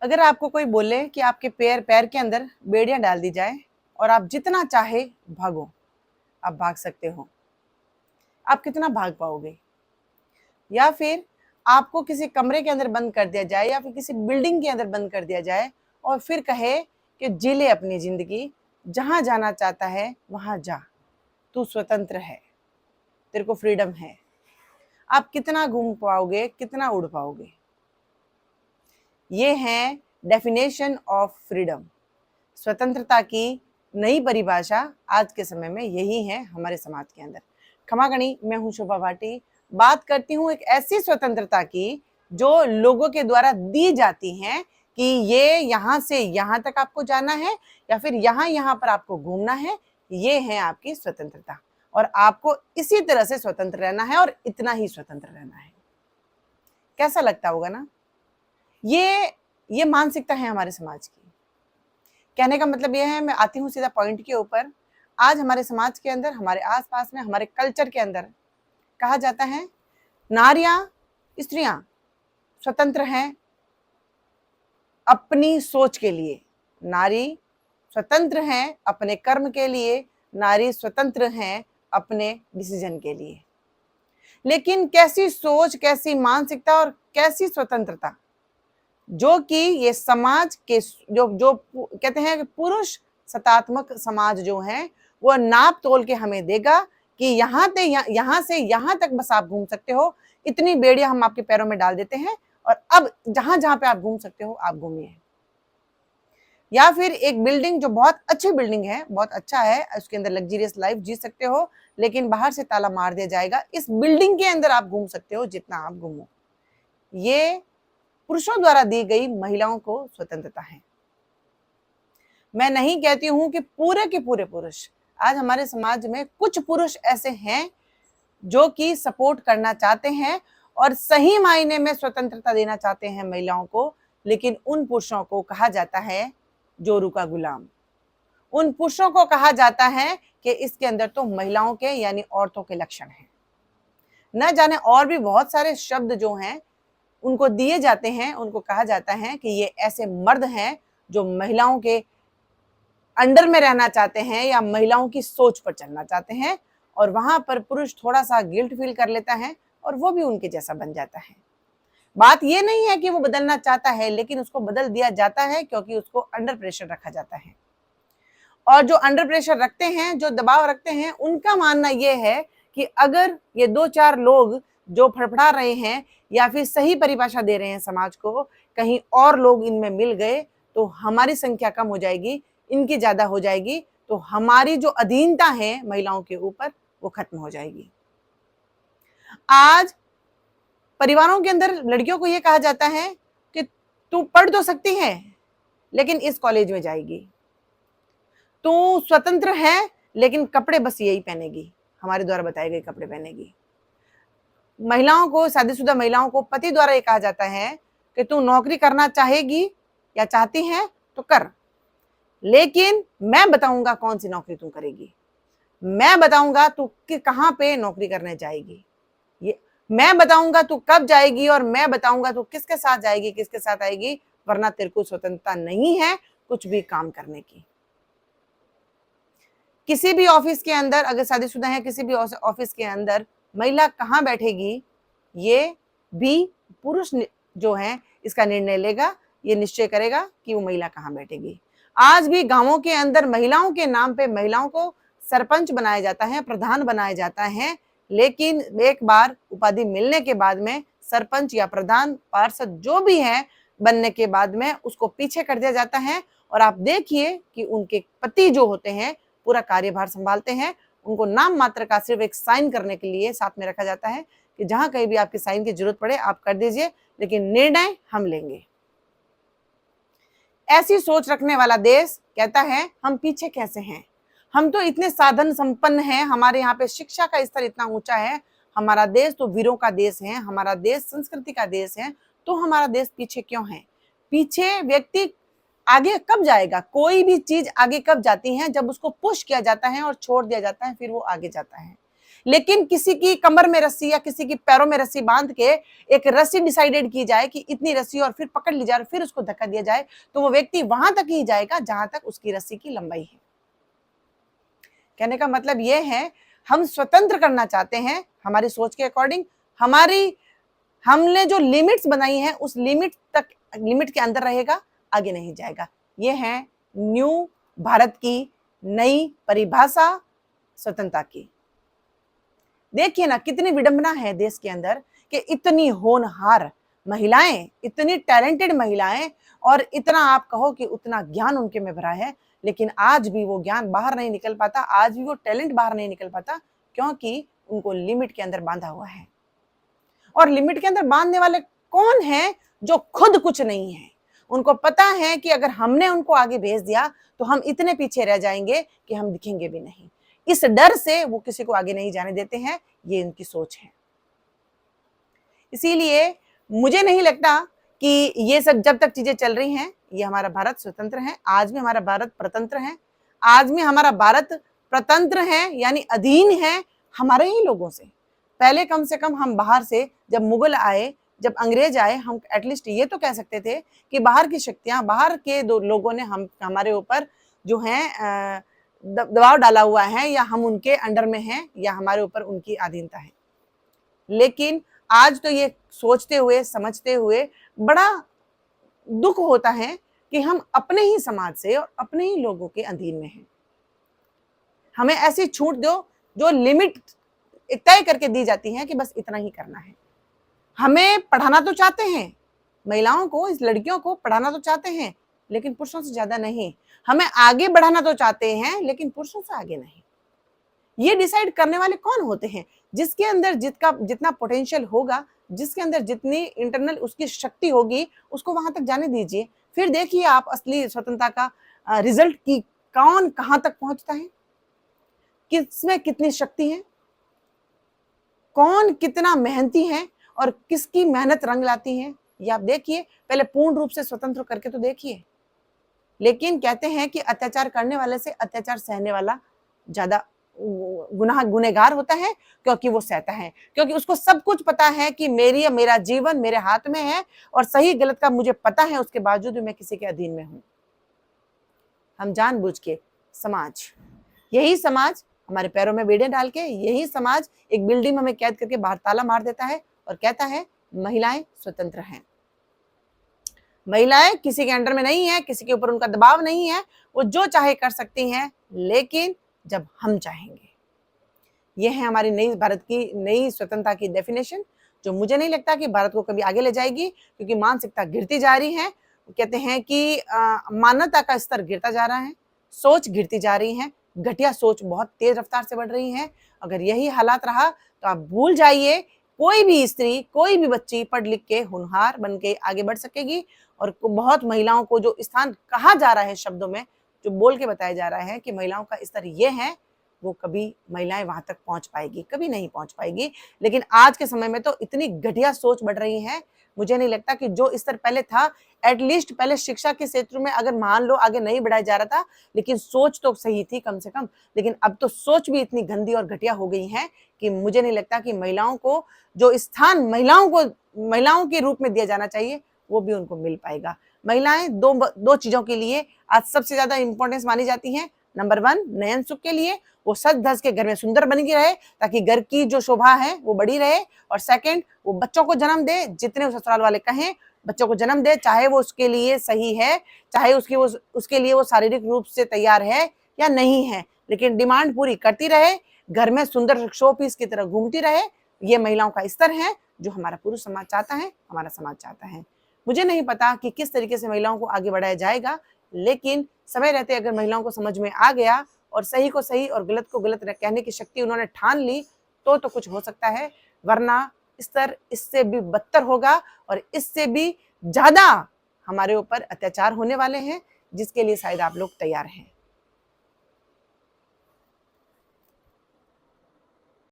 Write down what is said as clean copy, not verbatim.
अगर आपको कोई बोले कि आपके पैर पैर के अंदर बेड़ियां डाल दी जाए और आप जितना चाहे भागो, आप भाग सकते हो, आप कितना भाग पाओगे? या फिर आपको किसी कमरे के अंदर बंद कर दिया जाए या फिर किसी बिल्डिंग के अंदर बंद कर दिया जाए और फिर कहे कि जी ले अपनी जिंदगी, जहां जाना चाहता है वहां जा, तू स्वतंत्र है, तेरे को फ्रीडम है, आप कितना घूम पाओगे, कितना उड़ पाओगे? ये है डेफिनेशन ऑफ फ्रीडम। स्वतंत्रता की नई परिभाषा आज के समय में यही है हमारे समाज के अंदर। क्षमा करी, मैं हूं शोभा भाटी, बात करती हूं एक ऐसी स्वतंत्रता की जो लोगों के द्वारा दी जाती है कि ये यहाँ से यहाँ तक आपको जाना है या फिर यहाँ पर आपको घूमना है। ये है आपकी स्वतंत्रता और आपको इसी तरह से स्वतंत्र रहना है और इतना ही स्वतंत्र रहना है। कैसा लगता होगा ना? ये मानसिकता है हमारे समाज की। कहने का मतलब यह है, मैं आती हूँ सीधा पॉइंट के ऊपर। आज हमारे समाज के अंदर, हमारे आसपास में, हमारे कल्चर के अंदर कहा जाता है नारियां, स्त्रियां स्वतंत्र हैं अपनी सोच के लिए, नारी स्वतंत्र हैं अपने कर्म के लिए, नारी स्वतंत्र हैं अपने डिसीजन के लिए। लेकिन कैसी सोच, कैसी मानसिकता और कैसी स्वतंत्रता जो कि ये समाज के जो जो कहते हैं कि पुरुष सत्तात्मक समाज जो है वो नाप तोल के हमें देगा कि यहाँ से यहाँ तक बस आप घूम सकते हो, इतनी बेड़ियां हम आपके पैरों में डाल देते हैं और अब जहां जहां पे आप घूम सकते हो आप घूमिए। या फिर एक बिल्डिंग जो बहुत अच्छी बिल्डिंग है, बहुत अच्छा है, उसके अंदर लग्जरियस लाइफ जी सकते हो, लेकिन बाहर से ताला मार दिया जाएगा, इस बिल्डिंग के अंदर आप घूम सकते हो जितना आप घूमो। ये पुरुषों द्वारा दी गई महिलाओं को स्वतंत्रता है। मैं नहीं कहती हूं कि पूरे के पूरे पुरुष, आज हमारे समाज में कुछ पुरुष ऐसे हैं जो कि सपोर्ट करना चाहते हैं और सही मायने में स्वतंत्रता देना चाहते हैं महिलाओं को, लेकिन उन पुरुषों को कहा जाता है जोरू का गुलाम। उन पुरुषों को कहा जाता है कि इसके अंदर तो महिलाओं के यानी औरतों के लक्षण हैं। न जाने और भी बहुत सारे शब्द जो हैं उनको दिए जाते हैं, उनको कहा जाता है कि ये ऐसे मर्द हैं जो महिलाओं के अंडर में रहना चाहते हैं या महिलाओं की सोच पर चलना चाहते हैं, और वहां पर पुरुष थोड़ा सा गिल्ट फील कर लेता है और वो भी उनके जैसा बन जाता है। बात ये नहीं है कि वो बदलना चाहता है, लेकिन उसको बदल दिया जाता है क्योंकि उसको अंडर प्रेशर रखा जाता है। और जो अंडर प्रेशर रखते हैं, जो दबाव रखते हैं, उनका मानना यह है कि अगर ये 2-4 लोग जो फड़फड़ा रहे हैं या फिर सही परिभाषा दे रहे हैं समाज को, कहीं और लोग इनमें मिल गए तो हमारी संख्या कम हो जाएगी, इनकी ज्यादा हो जाएगी, तो हमारी जो अधीनता है महिलाओं के ऊपर वो खत्म हो जाएगी। आज परिवारों के अंदर लड़कियों को यह कहा जाता है कि तू पढ़ तो सकती है लेकिन इस कॉलेज में जाएगी, तू स्वतंत्र है लेकिन कपड़े बस यही पहनेगी, हमारे द्वारा बताए गए कपड़े पहनेगी। महिलाओं को, शादीशुदा महिलाओं को पति द्वारा ये कहा जाता है कि तू नौकरी करना चाहेगी या चाहती है तो कर, लेकिन मैं बताऊंगा कौन सी नौकरी तू करेगी, मैं बताऊंगा तू कहां पे नौकरी करने जाएगी, ये मैं बताऊंगा तू कब जाएगी और मैं बताऊंगा तू किसके साथ जाएगी, किसके साथ आएगी, वरना तेरे को स्वतंत्रता नहीं है कुछ भी काम करने की। किसी भी ऑफिस के अंदर अगर शादीशुदा है, किसी भी ऑफिस के अंदर महिला कहाँ बैठेगी ये भी पुरुष जो है इसका निर्णय लेगा, ये निश्चय करेगा कि वो महिला कहाँ बैठेगी। आज भी गांवों के अंदर महिलाओं के नाम पे महिलाओं को सरपंच बनाया जाता है, प्रधान बनाया जाता है, लेकिन एक बार उपाधि मिलने के बाद में सरपंच या प्रधान, पार्षद जो भी है बनने के बाद में उसको पीछे कर दिया जाता है और आप देखिए कि उनके पति जो होते हैं पूरा कार्यभार संभालते हैं, उनको नाम मात्र का सिर्फ एक साइन करने के लिए साथ में रखा जाता है कि जहां कहीं भी आपकी साइन की जरूरत पड़े आप कर दीजिए, लेकिन निर्णय हम लेंगे। ऐसी सोच रखने वाला देश कहता है हम पीछे कैसे हैं, हम तो इतने साधन संपन्न हैं, हमारे यहाँ पे शिक्षा का स्तर इतना ऊंचा है, हमारा देश तो वीरों का देश है, हमारा देश संस्कृति का देश है, तो हमारा देश पीछे क्यों है? पीछे व्यक्ति आगे कब जाएगा? कोई भी चीज आगे कब जाती है? जब उसको पुश किया जाता है और छोड़ दिया जाता है, फिर वो आगे जाता है। लेकिन किसी की कमर में रस्सी या किसी की पैरों में रस्सी बांध के एक रस्सी डिसाइडेड की जाए कि इतनी रस्सी, और फिर पकड़ ली जाए और फिर उसको धक्का दिया जाए, तो वो व्यक्ति वहां तक ही जाएगा जहां तक उसकी रस्सी की लंबाई है। कहने का मतलब ये है, हम स्वतंत्र करना चाहते हैं हमारी सोच के अकॉर्डिंग, हमने जो लिमिट्स बनाई है उस लिमिट के अंदर रहेगा, आगे नहीं जाएगा। ये है न्यू भारत की नई परिभाषा स्वतंत्रता की। देखिए ना, कितनी विडंबना है देश के अंदर कि इतनी होनहार महिलाएं, इतनी टैलेंटेड महिलाएं, और इतना आप कहो कि उतना ज्ञान उनके में भरा है, लेकिन आज भी वो ज्ञान बाहर नहीं निकल पाता, आज भी वो टैलेंट बाहर नहीं निकल पाता, क्योंकि उनको लिमिट के अंदर बांधा हुआ है। और लिमिट के अंदर बांधने वाले कौन है? जो खुद कुछ नहीं है। उनको पता है कि अगर हमने उनको आगे भेज दिया तो हम इतने पीछे रह जाएंगे कि हम दिखेंगे भी नहीं। इस डर से वो किसी को आगे नहीं जाने देते हैं। ये इनकी सोच है। इसीलिए मुझे नहीं लगता कि ये सब जब तक चीजें चल रही हैं, ये हमारा भारत स्वतंत्र है, आज भी हमारा भारत प्रतंत्र है, आज भी हमारा भारत प्रतंत्र है, यानी अधीन है हमारे ही लोगों से। पहले कम से कम हम बाहर से, जब मुगल आए, जब अंग्रेज आए, हम एटलीस्ट ये तो कह सकते थे कि बाहर की शक्तियां, बाहर के दो लोगों ने हमारे ऊपर जो है दबाव डाला हुआ है, या हम उनके अंडर में हैं, या हमारे ऊपर उनकी अधीनता है। लेकिन आज तो ये सोचते हुए, समझते हुए बड़ा दुख होता है कि हम अपने ही समाज से और अपने ही लोगों के अधीन में हैं। हमें ऐसी छूट दो जो लिमिट तय करके दी जाती है कि बस इतना ही करना है। हमें पढ़ाना तो चाहते हैं, महिलाओं को, इस लड़कियों को पढ़ाना तो चाहते हैं, लेकिन पुरुषों से ज्यादा नहीं। हमें आगे बढ़ाना तो चाहते हैं, लेकिन पुरुषों से आगे नहीं। ये डिसाइड करने वाले कौन होते हैं? जिसके अंदर जितना पोटेंशियल होगा, जिसके अंदर जितनी इंटरनल उसकी शक्ति होगी, उसको वहां तक जाने दीजिए। फिर देखिए आप असली स्वतंत्रता का रिजल्ट की कौन कहां तक पहुंचता है, किसमें कितनी शक्ति है, कौन कितना मेहनती है और किसकी मेहनत रंग लाती है। ये आप देखिए, पहले पूर्ण रूप से स्वतंत्र करके तो देखिए। लेकिन कहते हैं कि अत्याचार करने वाले से अत्याचार सहने वाला ज्यादा गुनहगार होता है, क्योंकि वो सहता है, क्योंकि उसको सब कुछ पता है कि मेरा जीवन मेरे हाथ में है और सही गलत का मुझे पता है, उसके बावजूद भी मैं किसी के अधीन में हूं। हम जानबूझ के यही समाज हमारे पैरों में बेड़े डाल के, यही समाज एक बिल्डिंग में हमें कैद करके बाहर ताला मार देता है और कहता है महिलाएं स्वतंत्र हैं। महिलाएं किसी के अंडर में नहीं है, किसी के ऊपर उनका दबाव नहीं है, वो जो चाहे कर सकती हैं, लेकिन जब हम चाहेंगे। यह है हमारी नई भारत की नई स्वतंत्रता की डेफिनेशन, जो मुझे नहीं लगता कि भारत को कभी आगे ले जाएगी, क्योंकि मानसिकता गिरती जा रही है। कहते हैं कि मानवता का स्तर गिरता जा रहा है, सोच गिरती जा रही है, घटिया सोच बहुत तेज रफ्तार से बढ़ रही है। अगर यही हालात रहा तो आप भूल जाइए, कोई भी स्त्री, कोई भी बच्ची पढ़ लिख के होनहार बन के आगे बढ़ सकेगी। और बहुत महिलाओं को जो स्थान कहा जा रहा है, शब्दों में जो बोल के बताया जा रहा है कि महिलाओं का स्तर ये है, वो कभी महिलाएं वहां तक पहुंच पाएगी? कभी नहीं पहुंच पाएगी। लेकिन आज के समय में तो इतनी घटिया सोच बढ़ रही है, मुझे नहीं लगता कि जो स्तर पहले था, एटलीस्ट पहले शिक्षा के क्षेत्र में अगर मान लो आगे नहीं बढ़ाया जा रहा था, लेकिन सोच तो सही थी कम से कम। लेकिन अब तो सोच भी इतनी गंदी और घटिया हो गई है कि मुझे नहीं लगता कि महिलाओं को जो स्थान महिलाओं के रूप में दिया जाना चाहिए, वो भी उनको मिल पाएगा। महिलाएं दो चीजों के लिए आज सबसे ज्यादा इंपॉर्टेंस मानी जाती है। नंबर 1, नयन सुख के लिए, वो सज धज के घर में सुंदर बन के रहे ताकि घर की जो शोभा है वो बढ़ी रहे। और सेकंड, वो बच्चों को जन्म दे, जितने ससुराल वाले कहें, बच्चों को जन्म दे, चाहे वो उसके लिए सही है, चाहे उसके लिए वो शारीरिक रूप से तैयार है या नहीं है, लेकिन डिमांड पूरी करती रहे, घर में सुंदर शो पीस की तरह घूमती रहे। ये महिलाओं का स्तर है जो हमारा पुरुष समाज चाहता है, हमारा समाज चाहता है। मुझे नहीं पता कि किस तरीके से महिलाओं को आगे बढ़ाया जाएगा, लेकिन समय रहते अगर महिलाओं को समझ में आ गया और सही को सही और गलत को गलत कहने की शक्ति उन्होंने ठान ली, तो कुछ हो सकता है। वरना स्तर इससे भी बदतर होगा और इससे भी ज्यादा हमारे ऊपर अत्याचार होने वाले हैं, जिसके लिए शायद आप लोग तैयार हैं।